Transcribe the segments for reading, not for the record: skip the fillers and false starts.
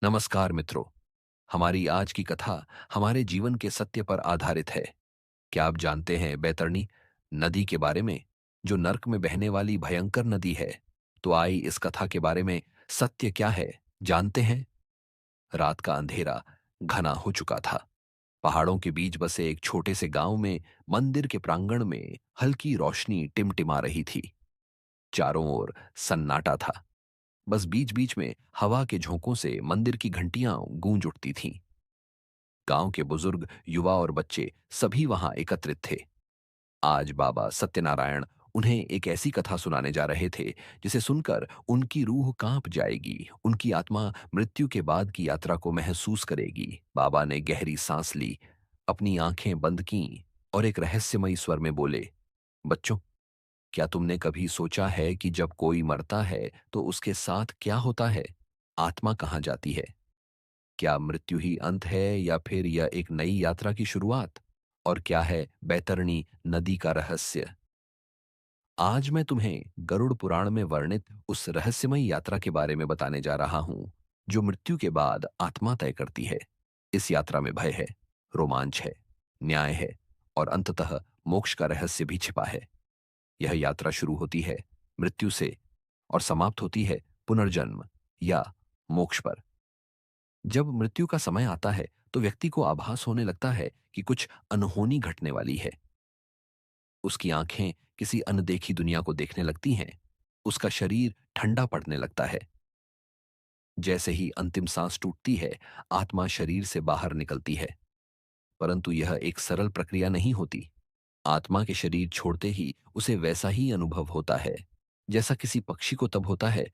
नमस्कार मित्रों। हमारी आज की कथा हमारे जीवन के सत्य पर आधारित है। क्या आप जानते हैं बैतरणी नदी के बारे में, जो नर्क में बहने वाली भयंकर नदी है? तो आई इस कथा के बारे में सत्य क्या है, जानते हैं। रात का अंधेरा घना हो चुका था। पहाड़ों के बीच बसे एक छोटे से गांव में मंदिर के प्रांगण में हल्की रोशनी टिमटिमा रही थी। चारों ओर सन्नाटा था। बस बीच बीच में हवा के झोंकों से मंदिर की घंटियां गूंज उठती थीं। गांव के बुजुर्ग, युवा और बच्चे सभी वहां एकत्रित थे। आज बाबा सत्यनारायण उन्हें एक ऐसी कथा सुनाने जा रहे थे जिसे सुनकर उनकी रूह कांप जाएगी, उनकी आत्मा मृत्यु के बाद की यात्रा को महसूस करेगी। बाबा ने गहरी सांस ली, अपनी आंखें बंद कीं और एक रहस्यमयी स्वर में बोले, बच्चों, क्या तुमने कभी सोचा है कि जब कोई मरता है तो उसके साथ क्या होता है? आत्मा कहाँ जाती है? क्या मृत्यु ही अंत है या फिर यह एक नई यात्रा की शुरुआत? और क्या है बैतरणी नदी का रहस्य? आज मैं तुम्हें गरुड़ पुराण में वर्णित उस रहस्यमयी यात्रा के बारे में बताने जा रहा हूं, जो मृत्यु के बाद आत्मा तय करती है। इस यात्रा में भय है, रोमांच है, न्याय है और अंततः मोक्ष का रहस्य भी छिपा है। यह यात्रा शुरू होती है मृत्यु से और समाप्त होती है पुनर्जन्म या मोक्ष पर। जब मृत्यु का समय आता है तो व्यक्ति को आभास होने लगता है कि कुछ अनहोनी घटने वाली है। उसकी आंखें किसी अनदेखी दुनिया को देखने लगती हैं। उसका शरीर ठंडा पड़ने लगता है। जैसे ही अंतिम सांस टूटती है, आत्मा शरीर से बाहर निकलती है। परंतु यह एक सरल प्रक्रिया नहीं होती। आत्मा के शरीर छोड़ते ही उसे वैसा ही अनुभव होता है जैसा किसी पक्षी को तब होता है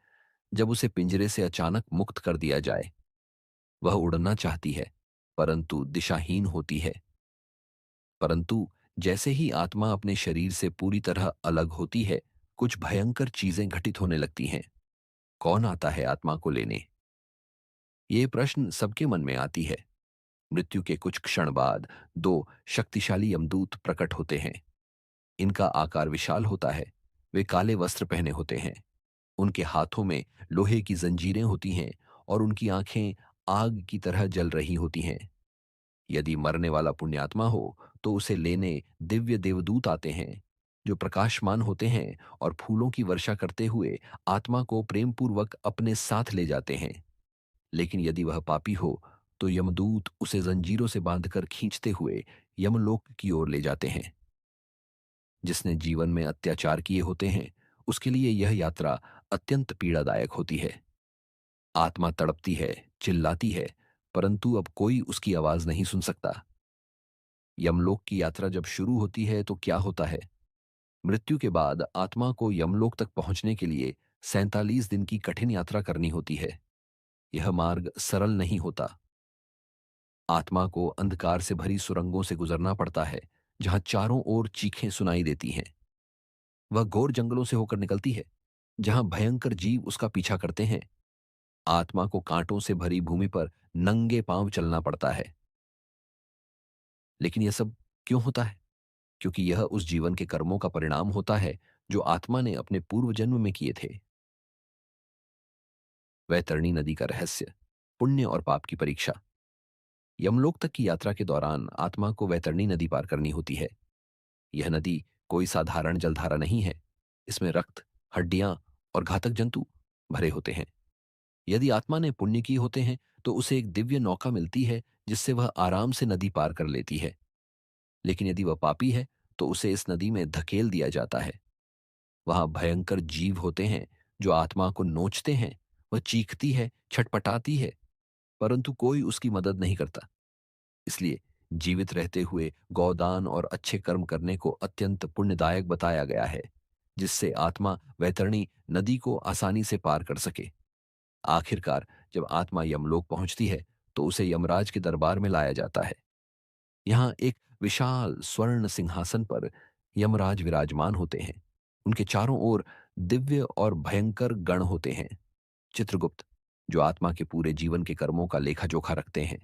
जब उसे पिंजरे से अचानक मुक्त कर दिया जाए। वह उड़ना चाहती है, परंतु दिशाहीन होती है। परंतु जैसे ही आत्मा अपने शरीर से पूरी तरह अलग होती है, कुछ भयंकर चीजें घटित होने लगती हैं। कौन आता है आत्मा को लेने? ये प्रश्न सबके मन में आती है। मृत्यु के कुछ क्षण बाद दो शक्तिशाली यमदूत प्रकट होते हैं। इनका आकार विशाल होता है। वे काले वस्त्र पहने होते हैं। उनके हाथों में लोहे की जंजीरें होती हैं और उनकी आंखें आग की तरह जल रही होती हैं। यदि मरने वाला पुण्यात्मा हो तो उसे लेने दिव्य देवदूत आते हैं, जो प्रकाशमान होते हैं और फूलों की वर्षा करते हुए आत्मा को प्रेम पूर्वक अपने साथ ले जाते हैं। लेकिन यदि वह पापी हो तो यमदूत उसे जंजीरों से बांधकर खींचते हुए यमलोक की ओर ले जाते हैं। जिसने जीवन में अत्याचार किए होते हैं, उसके लिए यह यात्रा अत्यंत पीड़ादायक होती है। आत्मा तड़पती है, चिल्लाती है, परंतु अब कोई उसकी आवाज नहीं सुन सकता। यमलोक की यात्रा जब शुरू होती है तो क्या होता है? मृत्यु के बाद आत्मा को यमलोक तक पहुंचने के लिए 47 दिन की कठिन यात्रा करनी होती है। यह मार्ग सरल नहीं होता। आत्मा को अंधकार से भरी सुरंगों से गुजरना पड़ता है, जहां चारों ओर चीखें सुनाई देती हैं। वह घोर जंगलों से होकर निकलती है, जहां भयंकर जीव उसका पीछा करते हैं। आत्मा को कांटों से भरी भूमि पर नंगे पांव चलना पड़ता है। लेकिन यह सब क्यों होता है? क्योंकि यह उस जीवन के कर्मों का परिणाम होता है जो आत्मा ने अपने पूर्व जन्म में किए थे। वैतरणी नदी का रहस्य, पुण्य और पाप की परीक्षा। यमलोक तक की यात्रा के दौरान आत्मा को वैतरणी नदी पार करनी होती है। यह नदी कोई साधारण जलधारा नहीं है। इसमें रक्त, हड्डियां और घातक जंतु भरे होते हैं। यदि आत्मा ने पुण्य किए होते हैं तो उसे एक दिव्य नौका मिलती है जिससे वह आराम से नदी पार कर लेती है। लेकिन यदि वह पापी है तो उसे इस नदी में धकेल दिया जाता है। वहां भयंकर जीव होते हैं जो आत्मा को नोचते हैं। वह चीखती है, छटपटाती है, परंतु कोई उसकी मदद नहीं करता। इसलिए जीवित रहते हुए गौदान और अच्छे कर्म करने को अत्यंत पुण्यदायक बताया गया है, जिससे आत्मा वैतरणी नदी को आसानी से पार कर सके। आखिरकार जब आत्मा यमलोक पहुंचती है तो उसे यमराज के दरबार में लाया जाता है। यहाँ एक विशाल स्वर्ण सिंहासन पर यमराज विराजमान होते हैं। उनके चारों ओर दिव्य और भयंकर गण होते हैं। चित्रगुप्त, जो आत्मा के पूरे जीवन के कर्मों का लेखा जोखा रखते हैं,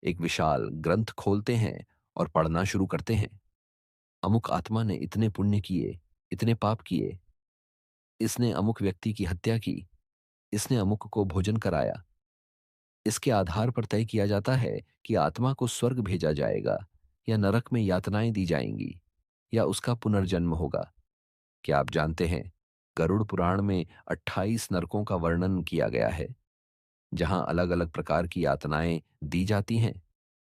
एक विशाल ग्रंथ खोलते हैं और पढ़ना शुरू करते हैं। अमुक आत्मा ने इतने पुण्य किए, इतने पाप किए, इसने अमुक व्यक्ति की हत्या की, इसने अमुक को भोजन कराया। इसके आधार पर तय किया जाता है कि आत्मा को स्वर्ग भेजा जाएगा या नरक में यातनाएं दी जाएंगी या उसका पुनर्जन्म होगा। क्या आप जानते हैं, गरुड़ पुराण में 28 नरकों का वर्णन किया गया है, जहां अलग अलग प्रकार की यातनाएं दी जाती हैं।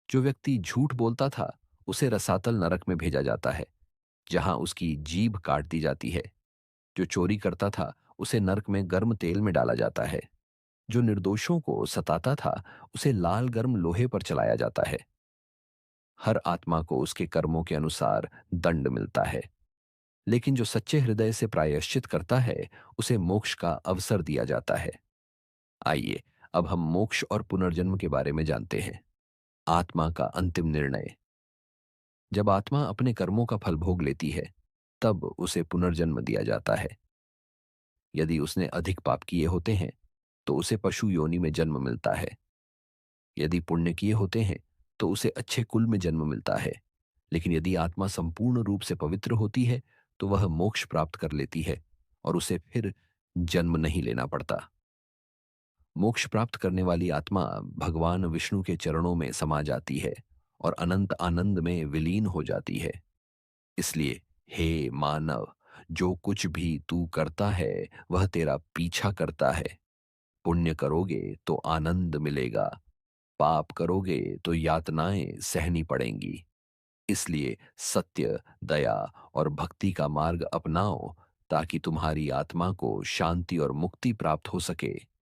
जो व्यक्ति झूठ बोलता था, उसे रसातल नरक में भेजा जाता है, जहां उसकी जीभ काट दी जाती है। जो चोरी करता था, उसे नरक में गर्म तेल में डाला जाता है। जो निर्दोषों को सताता था, उसे लाल गर्म लोहे पर चलाया जाता है। हर आत्मा को उसके कर्मों के अनुसार दंड मिलता है, लेकिन जो सच्चे हृदय से प्रायश्चित करता है, उसे मोक्ष का अवसर दिया जाता है। आइए, अब हम मोक्ष और पुनर्जन्म के बारे में जानते हैं। आत्मा का अंतिम निर्णय। जब आत्मा अपने कर्मों का फल भोग लेती है, तब उसे पुनर्जन्म दिया जाता है। यदि उसने अधिक पाप किए होते हैं, तो उसे पशु योनि में जन्म मिलता है। यदि पुण्य किए होते हैं, तो उसे अच्छे कुल में जन्म मिलता है। लेकिन यदि आत्मा संपूर्ण रूप से पवित्र होती है, तो वह मोक्ष प्राप्त कर लेती है और उसे फिर जन्म नहीं लेना पड़ता। मोक्ष प्राप्त करने वाली आत्मा भगवान विष्णु के चरणों में समा जाती है और अनंत आनंद में विलीन हो जाती है। इसलिए हे मानव, जो कुछ भी तू करता है, वह तेरा पीछा करता है। पुण्य करोगे तो आनंद मिलेगा, पाप करोगे तो यातनाएं सहनी पड़ेंगी। इसलिए सत्य, दया और भक्ति का मार्ग अपनाओ, ताकि तुम्हारी आत्मा को शांति और मुक्ति प्राप्त हो सके।